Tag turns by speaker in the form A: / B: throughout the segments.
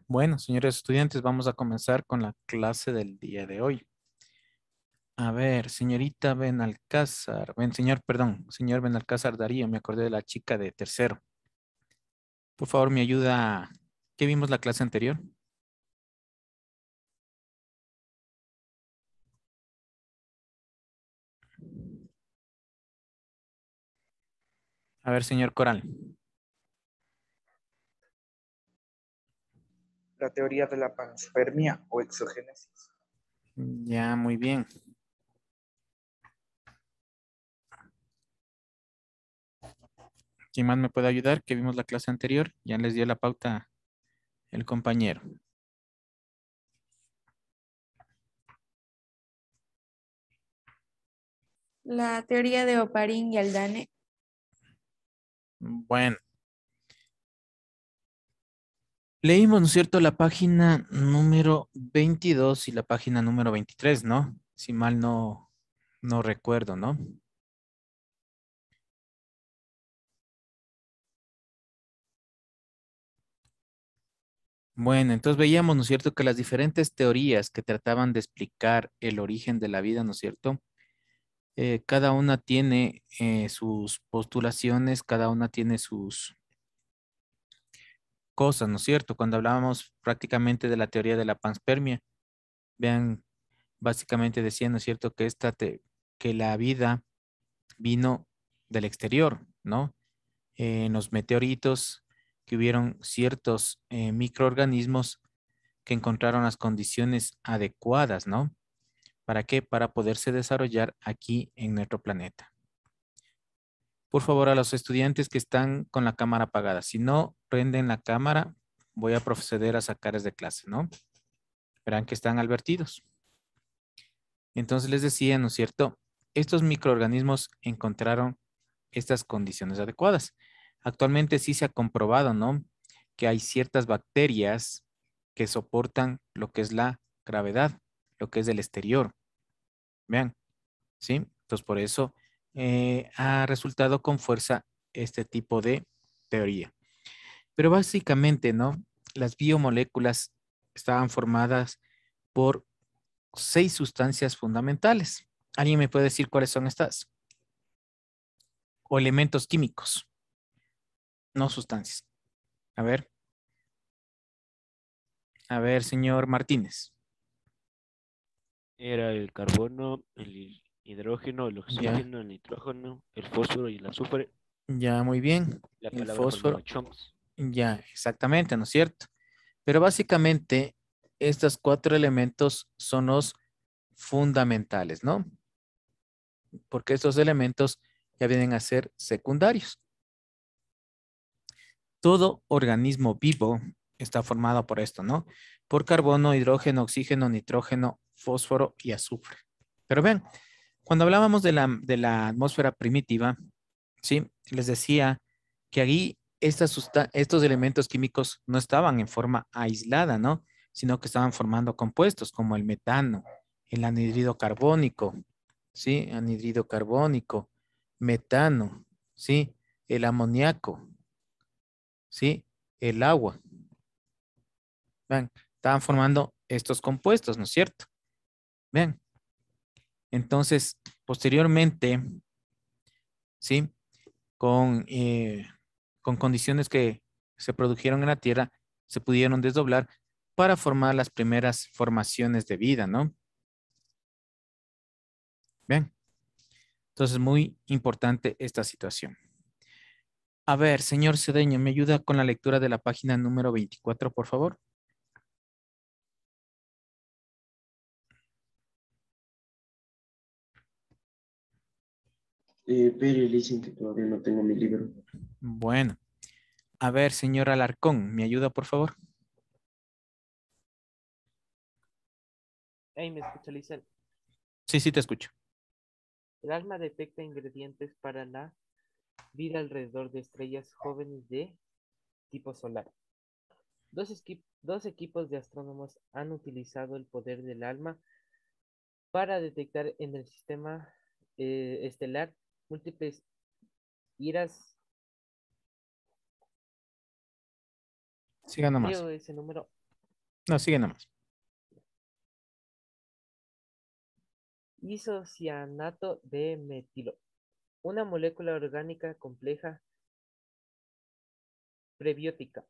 A: Bueno, señores estudiantes, vamos a comenzar con la clase del día de hoy. A ver, señorita Benalcázar, señor, perdón, señor Benalcázar Darío, me acordé de la chica de tercero. Por favor, me ayuda. ¿Qué vimos la clase anterior? A ver, señor Coral.
B: La teoría de la panspermia o exogénesis.
A: Ya, muy bien. ¿Quién más me puede ayudar? ¿Qué vimos la clase anterior? Ya les dio la pauta el compañero.
C: La teoría de Oparin y Aldane.
A: Bueno, leímos, ¿no es cierto?, la página número 22 y la página número 23, ¿no? Si mal no recuerdo, ¿no? Bueno, entonces veíamos, ¿no es cierto?, que las diferentes teorías que trataban de explicar el origen de la vida, ¿no es cierto?, cada una tiene sus postulaciones, cada una tiene sus cosas, ¿no es cierto? Cuando hablábamos prácticamente de la teoría de la panspermia, vean, básicamente decían, ¿no es cierto?, que que la vida vino del exterior, ¿no? En los meteoritos, que hubieron ciertos microorganismos que encontraron las condiciones adecuadas, ¿no? ¿Para qué? Para poderse desarrollar aquí en nuestro planeta. Por favor, a los estudiantes que están con la cámara apagada, si no prenden la cámara, voy a proceder a sacarles de clase, ¿no? Verán que están advertidos. Entonces les decía, ¿no es cierto? Estos microorganismos encontraron estas condiciones adecuadas. Actualmente sí se ha comprobado, ¿no?, que hay ciertas bacterias que soportan lo que es la gravedad, lo que es del exterior. Vean, ¿sí? Entonces por eso ha resultado con fuerza este tipo de teoría. Pero básicamente, ¿no?, las biomoléculas estaban formadas por 6 sustancias fundamentales. ¿Alguien me puede decir cuáles son estas? O elementos químicos, no sustancias. A ver, señor Martínez.
D: Era el carbono, el hidrógeno, el
A: Ya,
D: oxígeno, el nitrógeno, el fósforo y el azufre.
A: ya, muy bien.
D: La
A: El
D: palabra formaba
A: fósforo,
D: chunks.
A: ya, exactamente, ¿no es cierto? Pero básicamente, estos 4 elementos son los fundamentales, ¿no? Porque estos elementos ya vienen a ser secundarios. Todo organismo vivo está formado por esto, ¿no? Por carbono, hidrógeno, oxígeno, nitrógeno, fósforo y azufre. Pero vean, cuando hablábamos de la atmósfera primitiva, ¿sí? Les decía que ahí estos elementos químicos no estaban en forma aislada, ¿no? Sino que estaban formando compuestos como el metano, el anhídrido carbónico, ¿sí? Anhídrido carbónico, metano, ¿sí? El amoníaco, ¿sí? El agua. Vean, estaban formando estos compuestos, ¿no es cierto? Vean. Entonces, posteriormente, ¿sí?, con, con condiciones que se produjeron en la Tierra, se pudieron desdoblar para formar las primeras formaciones de vida, ¿no? Bien, entonces muy importante esta situación. A ver, señor Cedeño, ¿me ayuda con la lectura de la página número 24, por favor?
E: Pero dicen que todavía no tengo mi libro.
A: Bueno, a ver, señor Alarcón, ¿me ayuda, por favor?
F: Hey, ¿me escucha, Lizeth?
A: Sí, sí, te escucho.
F: El alma detecta ingredientes para la vida alrededor de estrellas jóvenes de tipo solar. Dos equipos de astrónomos han utilizado el poder del alma para detectar en el sistema estelar múltiples iras.
A: Siga nomás.
F: Leo ese número.
A: No, sigue nomás.
F: Isocianato de metilo. Una molécula orgánica compleja prebiótica.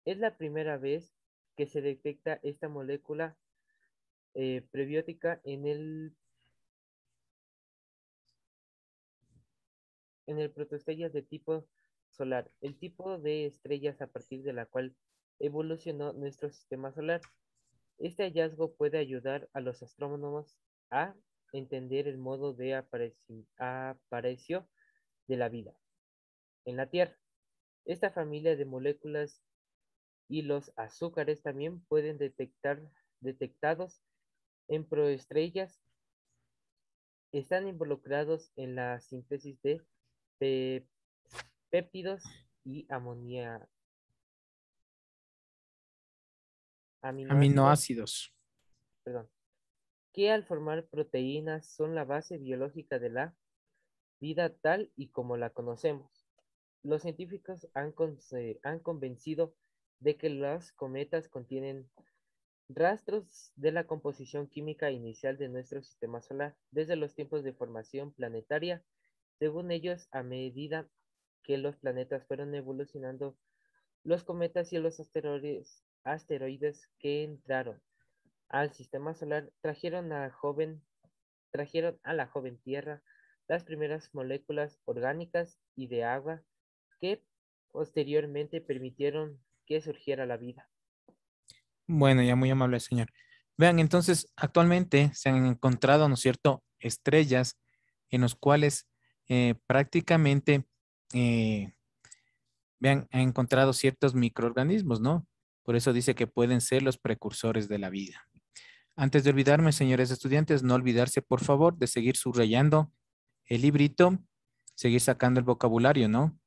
F: Es la primera vez que se detecta esta molécula prebiótica en el protoestrellas de tipo solar, el tipo de estrellas a partir de la cual evolucionó nuestro sistema solar. Este hallazgo puede ayudar a los astrónomos a entender el modo de aparición de la vida en la Tierra. Esta familia de moléculas y los azúcares también pueden detectados en proestrellas, están involucrados en la síntesis de péptidos y aminoácidos,
A: Aminoácidos.
F: perdón, que al formar proteínas son la base biológica de la vida tal y como la conocemos. Los científicos han convencido de que los cometas contienen rastros de la composición química inicial de nuestro sistema solar, desde los tiempos de formación planetaria. Según ellos, a medida que los planetas fueron evolucionando, los cometas y los asteroides que entraron al sistema solar trajeron a la joven Tierra las primeras moléculas orgánicas y de agua que posteriormente permitieron que surgiera la vida.
A: Bueno, ya muy amable, señor. Vean, entonces, actualmente se han encontrado, ¿no es cierto?, estrellas en los cuales prácticamente, vean, han encontrado ciertos microorganismos, ¿no? Por eso dice que pueden ser los precursores de la vida. Antes de olvidarme, señores estudiantes, no olvidarse, por favor, de seguir subrayando el librito, seguir sacando el vocabulario, ¿no?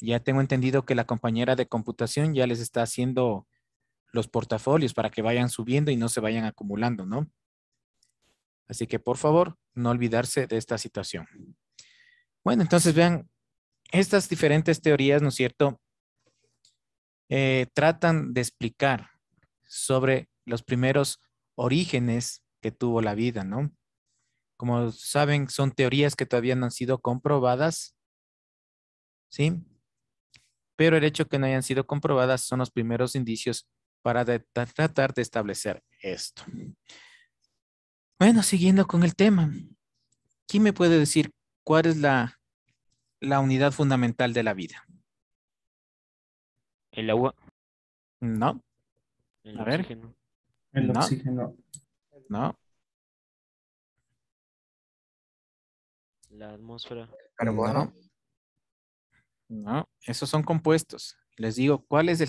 A: Ya tengo entendido que la compañera de computación ya les está haciendo los portafolios para que vayan subiendo y no se vayan acumulando, ¿no? Así que, por favor, no olvidarse de esta situación. Bueno, entonces vean, estas diferentes teorías, ¿no es cierto?, tratan de explicar sobre los primeros orígenes que tuvo la vida, ¿no? Como saben, son teorías que todavía no han sido comprobadas, ¿sí? Pero el hecho que no hayan sido comprobadas son los primeros indicios para tratar de establecer esto. Bueno, siguiendo con el tema, ¿quién me puede decir cuál es la unidad fundamental de la vida?
D: El agua,
A: No,
D: el
A: a ver,
D: oxígeno,
E: El
A: No.
E: oxígeno,
A: no,
D: la atmósfera,
B: Carbono.
A: no, esos son compuestos. Les digo, ¿cuál es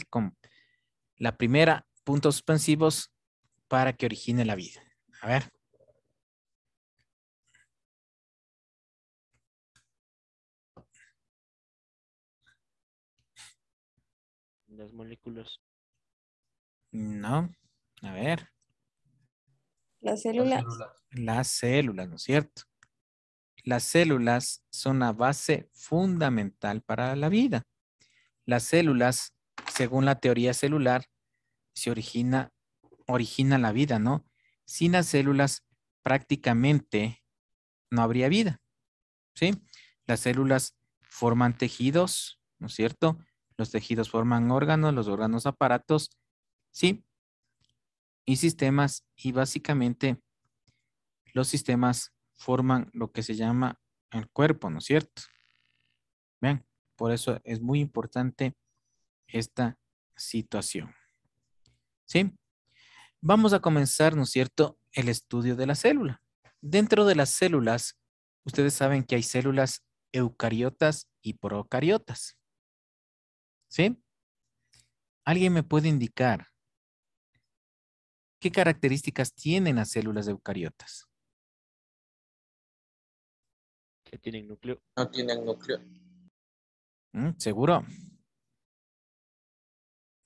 A: la primera puntos suspensivos para que origine la vida? A ver,
D: las moléculas,
A: no, a ver,
C: La célula,
A: las células, ¿no es cierto? Las células son la base fundamental para la vida. Las células, según la teoría celular, se origina la vida, ¿no? Sin las células prácticamente no habría vida, ¿sí? Las células forman tejidos, ¿no es cierto? Los tejidos forman órganos, los órganos aparatos, ¿sí? Y sistemas, y básicamente los sistemas forman lo que se llama el cuerpo, ¿no es cierto? Vean, por eso es muy importante esta situación, ¿sí? Vamos a comenzar, ¿no es cierto?, el estudio de la célula. Dentro de las células, ustedes saben que hay células eucariotas y procariotas, ¿sí? ¿Alguien me puede indicar qué características tienen las células eucariotas?
D: que tienen núcleo,
B: No tienen núcleo.
A: ¿Seguro?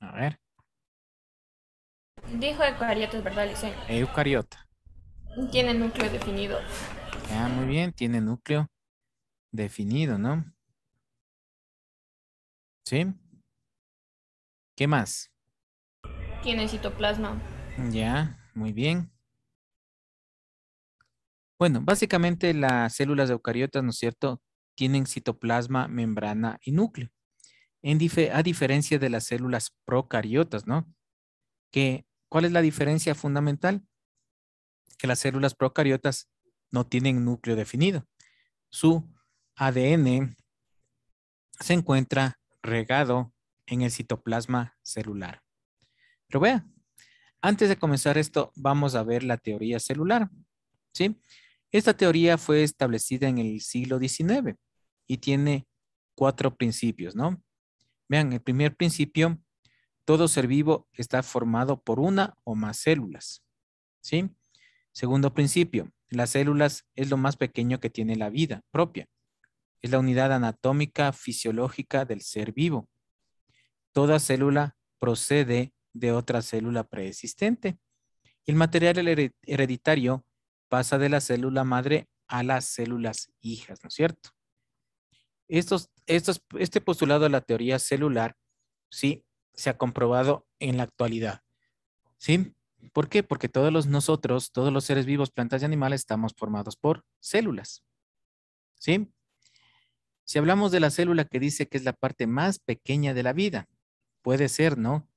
A: A ver,
C: dijo eucariotas, ¿verdad, Licen?
A: eucariota.
C: Tiene núcleo definido.
A: Ah, muy bien, tiene núcleo definido, ¿no? ¿Sí? ¿Qué más?
C: Tiene citoplasma.
A: Ya, muy bien. Bueno, básicamente las células eucariotas, ¿no es cierto?, tienen citoplasma, membrana y núcleo. A diferencia de las células procariotas, ¿no? ¿Cuál es la diferencia fundamental? Que las células procariotas no tienen núcleo definido. Su ADN se encuentra regado en el citoplasma celular. Pero vea, antes de comenzar esto, vamos a ver la teoría celular, ¿sí? Esta teoría fue establecida en el siglo XIX y tiene 4 principios, ¿no? Vean, el primer principio, todo ser vivo está formado por una o más células, ¿sí? Segundo principio, las células es lo más pequeño que tiene la vida propia. Es la unidad anatómica fisiológica del ser vivo. Toda célula procede de otra célula preexistente. El material hereditario pasa de la célula madre a las células hijas, ¿no es cierto? Este postulado de la teoría celular, sí, se ha comprobado en la actualidad, ¿sí? ¿Por qué? Porque todos los seres vivos, plantas y animales, estamos formados por células, ¿sí? Si hablamos de la célula que dice que es la parte más pequeña de la vida, puede ser, ¿no?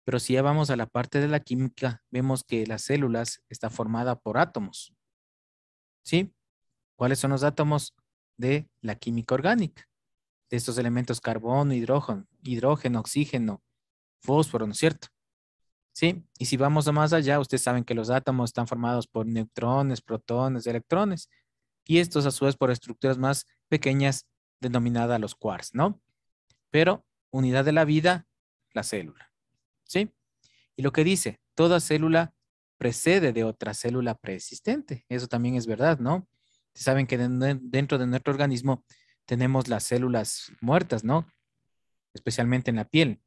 A: Pero si ya vamos a la parte de la química, vemos que las células está formada por átomos, ¿sí? ¿Cuáles son los átomos de la química orgánica? De estos elementos carbono, hidrógeno, oxígeno, fósforo, ¿no es cierto? ¿Sí? Y si vamos a más allá, ustedes saben que los átomos están formados por neutrones, protones, electrones, y estos a su vez por estructuras más pequeñas denominadas los quarks, ¿no? Pero unidad de la vida, la célula, ¿sí? Y lo que dice, toda célula precede de otra célula preexistente. Eso también es verdad, ¿no? Saben que dentro de nuestro organismo tenemos las células muertas, ¿no? Especialmente en la piel,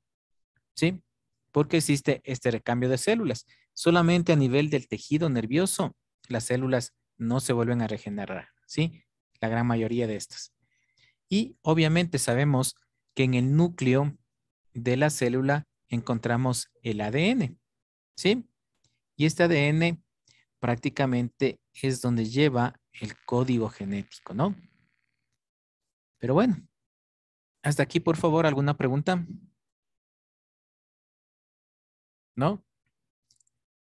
A: ¿sí? Porque existe este recambio de células. Solamente a nivel del tejido nervioso, las células no se vuelven a regenerar, ¿sí? La gran mayoría de estas. Y obviamente sabemos que en el núcleo de la célula encontramos el ADN, ¿sí? Y este ADN prácticamente es donde lleva el código genético, ¿no? Pero bueno, hasta aquí, por favor, ¿alguna pregunta? ¿No?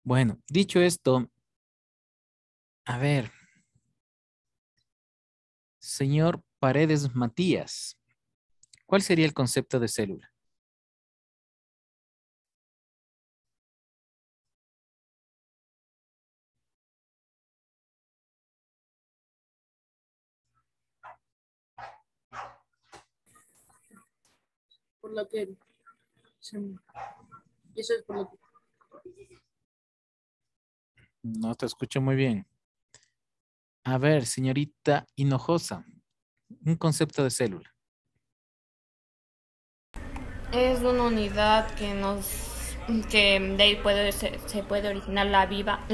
A: Bueno, dicho esto, a ver, señor Paredes Matías, ¿cuál sería el concepto de célula?
G: Por lo que eso es por lo que
A: No te escucho muy bien. A ver, señorita Hinojosa, un concepto de célula.
C: Es una unidad que de ahí se puede originar la vida.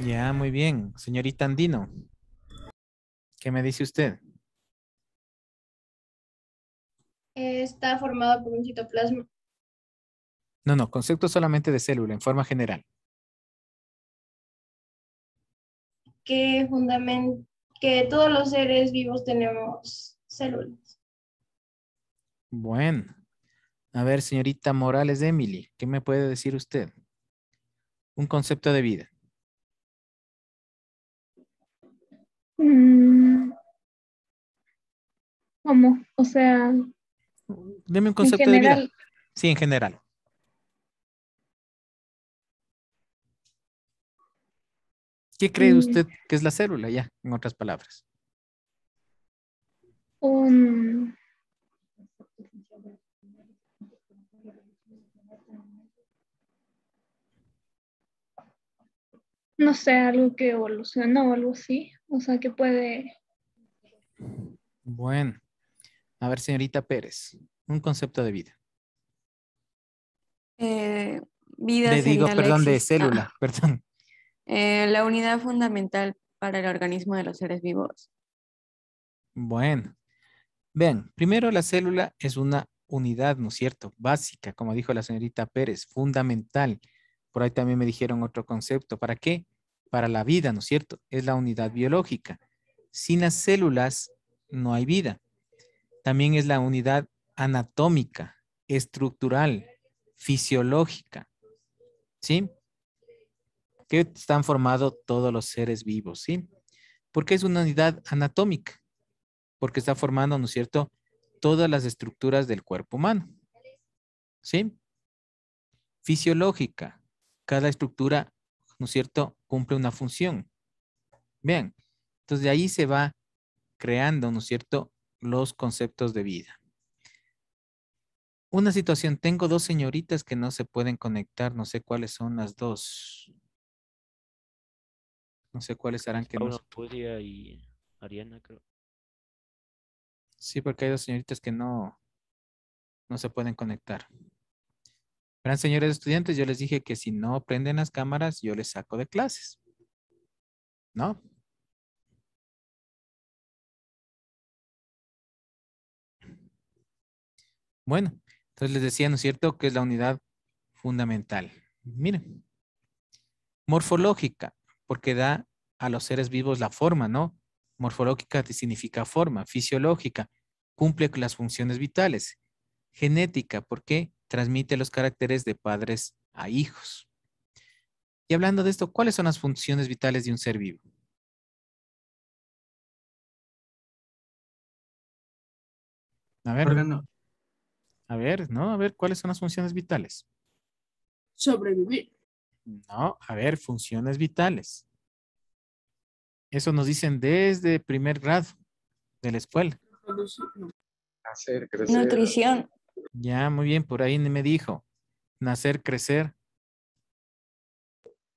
A: Ya, muy bien. Señorita Andino, ¿qué me dice usted?
H: Está formado por un citoplasma
A: No, concepto solamente de célula, en forma general.
H: que que todos los seres vivos tenemos células.
A: Bueno. A ver, señorita Morales de Emily, ¿qué me puede decir usted? Un concepto de vida.
I: ¿Cómo? O sea,
A: Deme un
I: en
A: concepto de vida.
I: general,
A: Sí, en general. ¿Qué cree usted que es la célula ya, en otras palabras?
I: un, no sé, algo que evoluciona o algo así. O sea, que puede,
A: Bueno. A ver, señorita Pérez, un concepto de vida.
J: Vida sería
A: De célula, perdón.
J: la unidad fundamental para el organismo de los seres vivos.
A: Bueno. Vean, primero la célula es una unidad, ¿no es cierto? Básica, como dijo la señorita Pérez, fundamental. Por ahí también me dijeron otro concepto. ¿Para qué? Para la vida, ¿no es cierto? Es la unidad biológica. Sin las células no hay vida. También es la unidad anatómica, estructural, fisiológica, ¿sí? Que están formados todos los seres vivos, ¿sí? ¿Por qué es una unidad anatómica? Porque está formando, ¿no es cierto?, todas las estructuras del cuerpo humano, ¿sí? Fisiológica. Cada estructura, ¿no es cierto?, cumple una función. Vean, entonces de ahí se va creando, ¿no es cierto?, los conceptos de vida. Una situación, tengo dos señoritas que no se pueden conectar, no sé cuáles son las dos. No sé cuáles harán que no.
D: Paula Pudia y Ariana, creo.
A: Sí, porque hay dos señoritas que no se pueden conectar. Verán, señores estudiantes, yo les dije que si no prenden las cámaras, yo les saco de clases. ¿No? Bueno, entonces les decía, ¿no es cierto?, que es la unidad fundamental. Miren. Morfológica, porque da a los seres vivos la forma, ¿no? Morfológica significa forma. Fisiológica, cumple con las funciones vitales. Genética, porque transmite los caracteres de padres a hijos. Y hablando de esto, ¿cuáles son las funciones vitales de un ser vivo? A ver.
G: Órgano.
A: A ver, ¿no? A ver, ¿cuáles son las funciones vitales?
G: Sobrevivir.
A: No, a ver, funciones vitales. Eso nos dicen desde primer grado de la escuela.
B: Hacer, crecer,
J: Nutrición.
A: Ya, muy bien, por ahí me dijo. Nacer, crecer.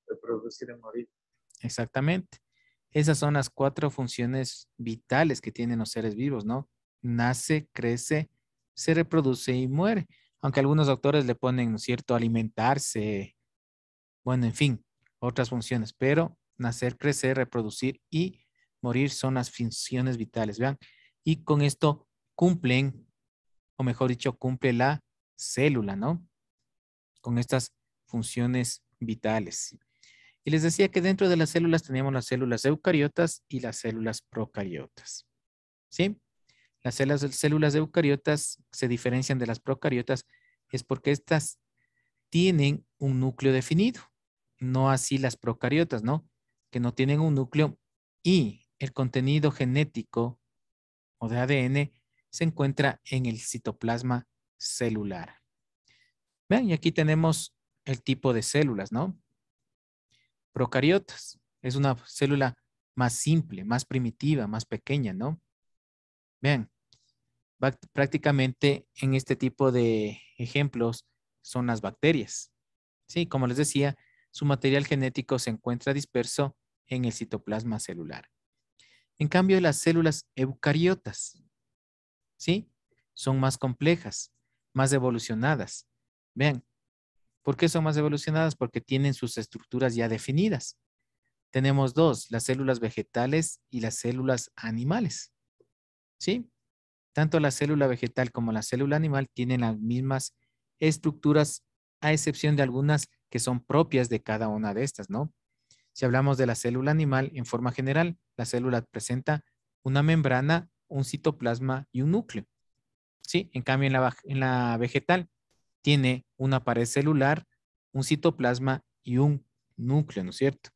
B: reproducir y morir.
A: Exactamente. Esas son las 4 funciones vitales que tienen los seres vivos, ¿no? Nace, crece, se reproduce y muere. Aunque algunos doctores le ponen, ¿no es cierto?, alimentarse, bueno, en fin, otras funciones. Pero nacer, crecer, reproducir y morir son las funciones vitales, vean. Y con esto cumplen, o mejor dicho, cumple la célula, ¿no? Con estas funciones vitales. Y les decía que dentro de las células teníamos las células eucariotas y las células procariotas. ¿Sí? Las células eucariotas se diferencian de las procariotas es porque estas tienen un núcleo definido. No así las procariotas, ¿no? Que no tienen un núcleo y el contenido genético o de ADN se encuentra en el citoplasma celular. Vean, y aquí tenemos el tipo de células, ¿no? Procariotas. Es una célula más simple, más primitiva, más pequeña, ¿no? Vean, prácticamente en este tipo de ejemplos son las bacterias. Sí, como les decía, su material genético se encuentra disperso en el citoplasma celular. En cambio, las células eucariotas, ¿sí? Son más complejas, más evolucionadas. Vean, ¿por qué son más evolucionadas? Porque tienen sus estructuras ya definidas. Tenemos dos, las células vegetales y las células animales. ¿Sí? Tanto la célula vegetal como la célula animal tienen las mismas estructuras, a excepción de algunas que son propias de cada una de estas, ¿no? Si hablamos de la célula animal, en forma general, la célula presenta una membrana, un citoplasma y un núcleo. ¿Sí? En cambio, en la vegetal tiene una pared celular, un citoplasma y un núcleo, ¿no es cierto?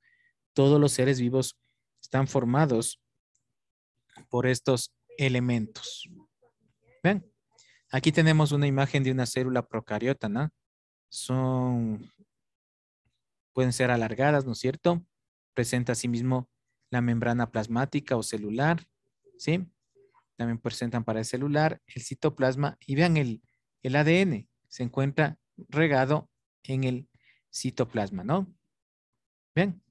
A: Todos los seres vivos están formados por estos elementos. Ven, aquí tenemos una imagen de una célula procariota, ¿no? Pueden ser alargadas, ¿no es cierto? Presenta asimismo la membrana plasmática o celular, ¿sí? También presentan pared celular, el citoplasma y vean el ADN se encuentra regado en el citoplasma, ¿no? Ven.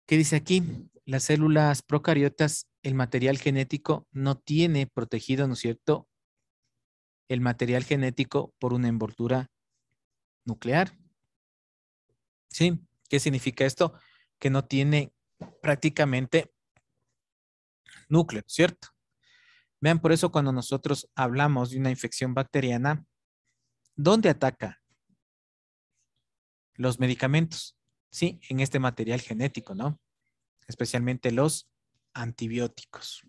A: ¿Qué dice aquí? Las células procariotas, el material genético no tiene protegido, ¿no es cierto?, el material genético por una envoltura nuclear. ¿Sí? ¿Qué significa esto? Que no tiene prácticamente núcleo, ¿cierto? Vean, por eso cuando nosotros hablamos de una infección bacteriana, ¿dónde ataca? Los medicamentos, sí, en este material genético, ¿no? Especialmente los antibióticos.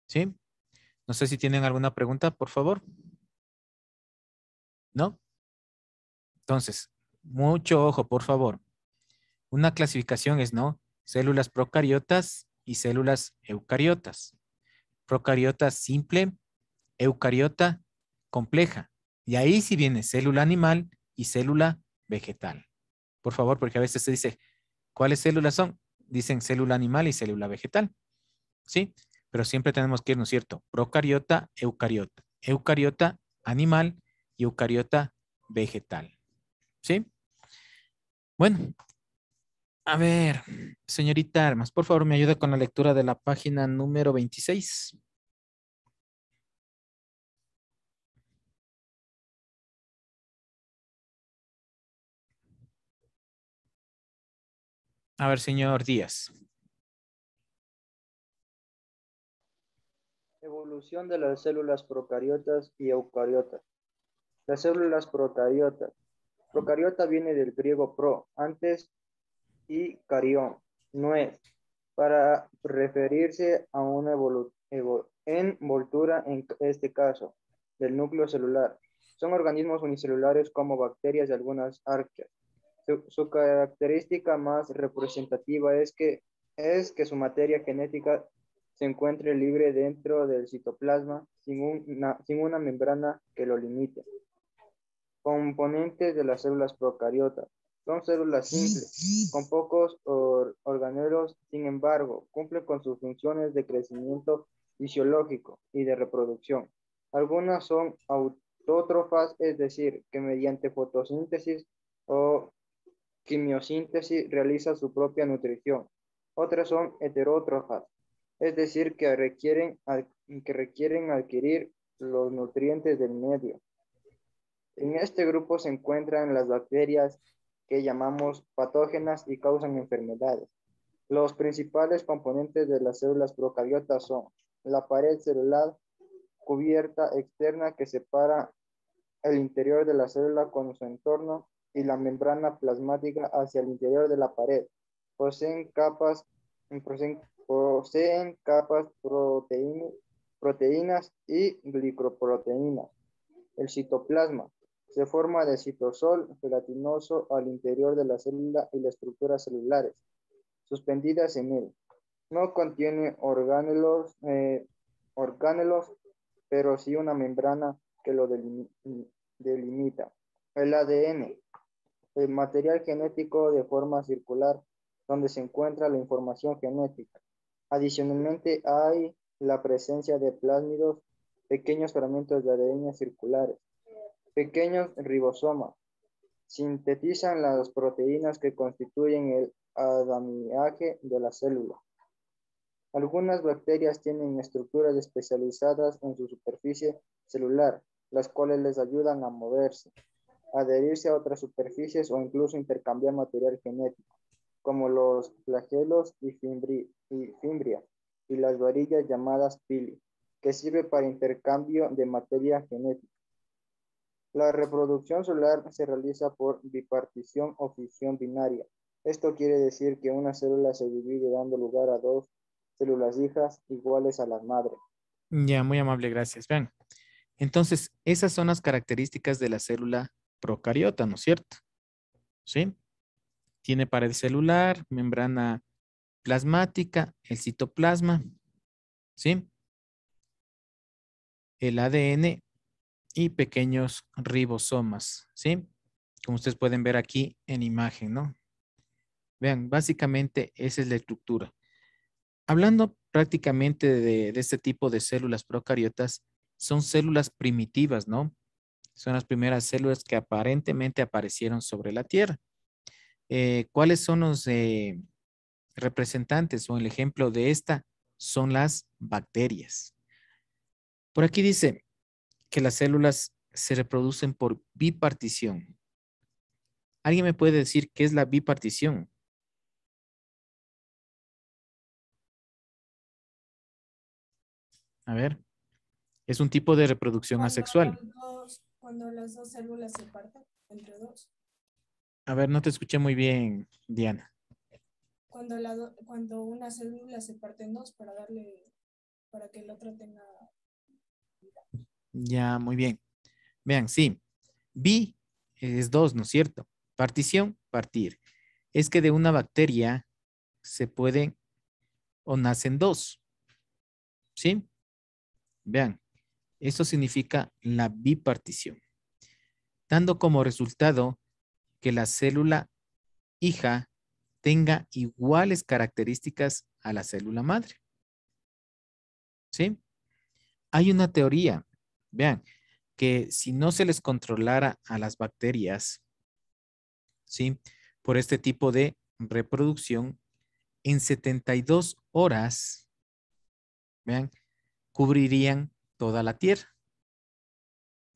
A: ¿Sí? No sé si tienen alguna pregunta, por favor. ¿No? Entonces, mucho ojo, por favor. Una clasificación es, ¿no? Células procariotas y células eucariotas. Procariota simple, eucariota compleja. Y ahí sí viene célula animal y célula vegetal. Por favor, porque a veces se dice, ¿cuáles células son? Dicen célula animal y célula vegetal. ¿Sí? Pero siempre tenemos que ir, ¿no es cierto? Procariota, eucariota. Eucariota animal y eucariota vegetal. ¿Sí? Bueno, a ver, señorita Armas, por favor me ayuda con la lectura de la página número 26. A ver, señor Díaz.
K: Evolución de las células procariotas y eucariotas. Las células procariotas. Procariota viene del griego pro, antes, y carión, nuez, para referirse a una envoltura, en este caso, del núcleo celular. Son organismos unicelulares como bacterias y algunas arqueas. Su característica más representativa es que su materia genética se encuentre libre dentro del citoplasma sin una membrana que lo limite. Componentes de las células procariotas. Son células simples, con pocos organelos, sin embargo, cumplen con sus funciones de crecimiento fisiológico y de reproducción. Algunas son autótrofas, es decir, que mediante fotosíntesis o quimiosíntesis realiza su propia nutrición. Otras son heterótrofas, es decir, que requieren adquirir los nutrientes del medio. En este grupo se encuentran las bacterias que llamamos patógenas y causan enfermedades. Los principales componentes de las células procariotas son la pared celular cubierta externa que separa el interior de la célula con su entorno y la membrana plasmática hacia el interior de la pared. Poseen capas proteínas y glicoproteínas. El citoplasma se forma de citosol gelatinoso al interior de la célula y las estructuras celulares suspendidas en él. No contiene orgánulos, pero sí una membrana que lo delimita. El ADN, el material genético de forma circular, donde se encuentra la información genética. Adicionalmente, hay la presencia de plásmidos, pequeños fragmentos de ADN circulares. Pequeños ribosomas sintetizan las proteínas que constituyen el andamiaje de la célula. Algunas bacterias tienen estructuras especializadas en su superficie celular, las cuales les ayudan a moverse, adherirse a otras superficies o incluso intercambiar material genético, como los flagelos y fimbria, y las varillas llamadas pili, que sirve para intercambio de materia genética. La reproducción celular se realiza por bipartición o fisión binaria. Esto quiere decir que una célula se divide dando lugar a dos células hijas iguales a las madres.
A: Ya, muy amable, gracias. Vean, entonces, esas son las características de la célula procariota, ¿no es cierto? ¿Sí? Tiene pared celular, membrana plasmática, el citoplasma, ¿sí? El ADN y pequeños ribosomas, ¿sí? Como ustedes pueden ver aquí en imagen, ¿no? Vean, básicamente esa es la estructura. Hablando prácticamente de este tipo de células procariotas, son células primitivas, ¿no? Son las primeras células que aparentemente aparecieron sobre la Tierra. ¿Cuáles son los representantes o el ejemplo de esta? Son las bacterias. Por aquí dice que las células se reproducen por bipartición. ¿Alguien me puede decir qué es la bipartición? A ver, es un tipo de reproducción asexual.
G: Cuando las dos células se parten entre dos.
A: A ver, no te escuché muy bien, Diana.
G: Cuando una célula se parte en dos para que el otro tenga.
A: Ya, muy bien. Vean, sí. Bi es dos, ¿no es cierto? Partición, partir. Es que de una bacteria se pueden o nacen dos. ¿Sí? Vean, eso significa la bipartición, dando como resultado que la célula hija tenga iguales características a la célula madre. ¿Sí? Hay una teoría, vean, que si no se les controlara a las bacterias, ¿sí? Por este tipo de reproducción, en 72 horas, vean, cubrirían toda la Tierra.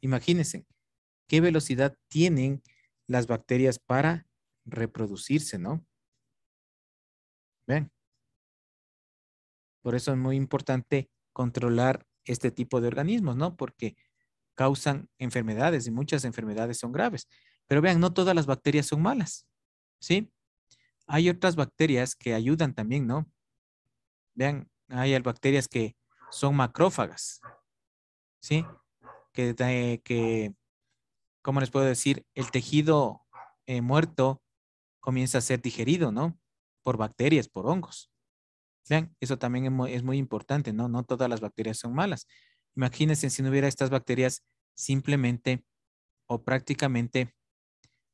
A: Imagínense, ¿qué velocidad tienen las bacterias para reproducirse, no? Vean. Por eso es muy importante controlar este tipo de organismos, ¿no? Porque causan enfermedades y muchas enfermedades son graves. Pero vean, no todas las bacterias son malas, ¿sí? Hay otras bacterias que ayudan también, ¿no? Vean, hay bacterias que son macrófagas, ¿sí? ¿Cómo les puedo decir? El tejido muerto comienza a ser digerido, ¿no? Por bacterias, por hongos. Vean, eso también es muy importante, ¿no? No todas las bacterias son malas. Imagínense si no hubiera estas bacterias, simplemente o prácticamente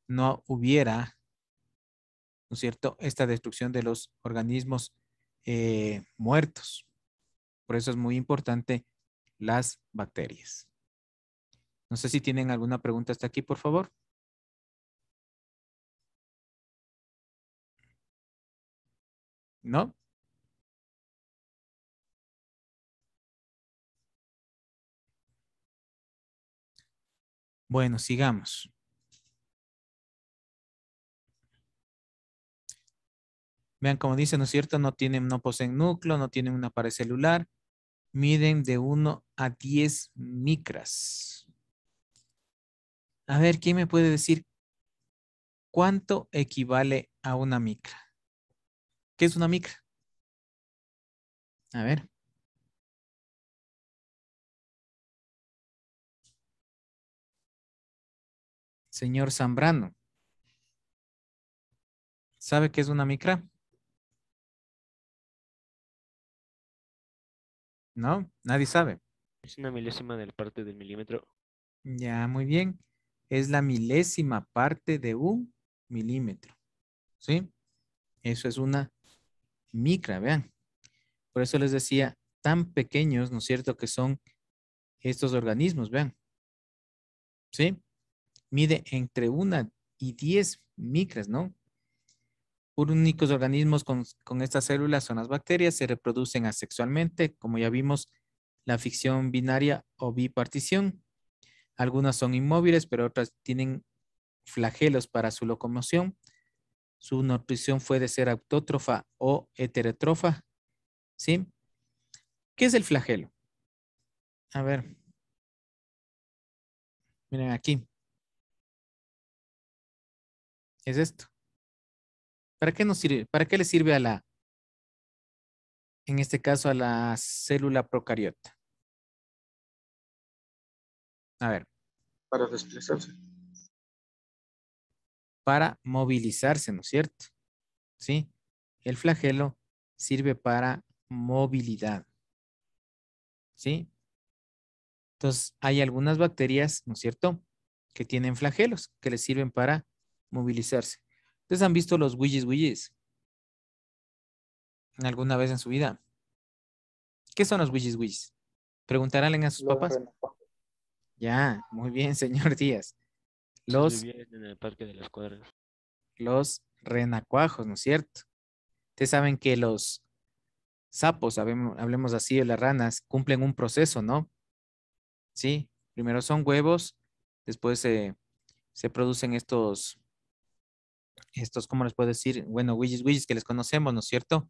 A: no hubiera, ¿no es cierto?, esta destrucción de los organismos muertos. Por eso es muy importante las bacterias. No sé si tienen alguna pregunta hasta aquí, por favor. ¿No? Bueno, sigamos. Vean, como dice, ¿no es cierto? No poseen núcleo, no tienen una pared celular. Miden de 1 a 10 micras. A ver, ¿quién me puede decir cuánto equivale a una micra? ¿Qué es una micra? A ver. Señor Zambrano. ¿Sabe qué es una micra? ¿No? Nadie sabe.
D: Es una milésima de la parte del milímetro.
A: Ya, muy bien. Es la milésima parte de un milímetro. ¿Sí? Eso es una micra, vean. Por eso les decía, tan pequeños, ¿no es cierto?, que son estos organismos, vean. ¿Sí? Mide entre 1 y 10 micras, ¿no? Únicos organismos con estas células son las bacterias, se reproducen asexualmente, como ya vimos, la ficción binaria o bipartición. Algunas son inmóviles, pero otras tienen flagelos para su locomoción. Su nutrición puede ser autótrofa o heterótrofa. ¿Sí? ¿Qué es el flagelo? A ver. Miren aquí. Es esto. ¿Para qué nos sirve? ¿Para qué le sirve en este caso, a la célula procariota? A ver.
B: Para desplazarse.
A: Para movilizarse, ¿no es cierto? ¿Sí? El flagelo sirve para movilidad. ¿Sí? Entonces, hay algunas bacterias, ¿no es cierto?, que tienen flagelos que les sirven para movilizarse. ¿Ustedes han visto los willis alguna vez en su vida? ¿Qué son los willis? Preguntarán a sus
K: Los
A: papás.
K: renacuajos.
A: Ya, muy bien, señor Díaz.
D: Estos vivían en el Parque de las Cuadras.
A: Los renacuajos, ¿no es cierto? Ustedes saben que los sapos, hablemos así, de las ranas, cumplen un proceso, ¿no? Sí, primero son huevos, después se producen estos, ¿cómo les puedo decir? Bueno, willis que les conocemos, ¿no es cierto?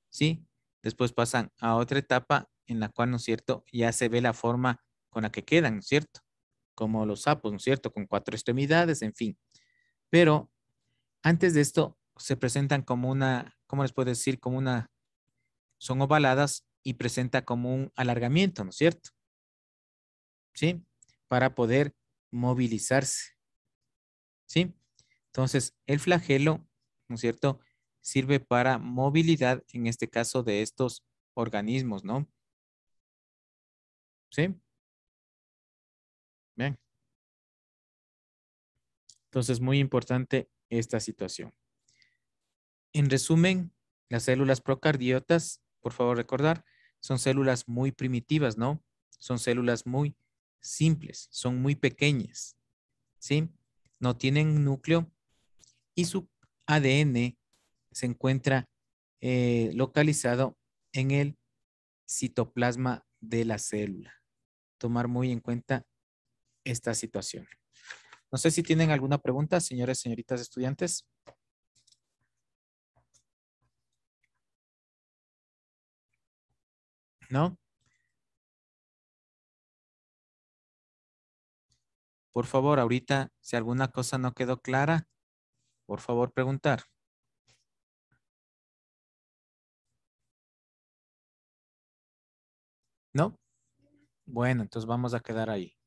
A: Sí, después pasan a otra etapa en la cual, ¿no es cierto?, ya se ve la forma con la que quedan, ¿no es cierto? Como los sapos, ¿no es cierto?, con 4 extremidades, en fin. Pero antes de esto se presentan como una, ¿cómo les puedo decir? Como una, son ovaladas y presenta como un alargamiento, ¿no es cierto? ¿Sí? Para poder movilizarse. ¿Sí? Entonces, el flagelo, ¿no es cierto?, sirve para movilidad, en este caso, de estos organismos, ¿no? ¿Sí? Bien. Entonces, muy importante esta situación. En resumen, las células procardiotas, por favor recordar, son células muy primitivas, ¿no? Son células muy simples, son muy pequeñas, ¿sí? No tienen núcleo y su ADN se encuentra localizado en el citoplasma de la célula. Tomar muy en cuenta esta situación. No sé si tienen alguna pregunta, señores, señoritas estudiantes. ¿No? Por favor, ahorita, si alguna cosa no quedó clara, por favor, preguntar. ¿No? Bueno, entonces vamos a quedar ahí.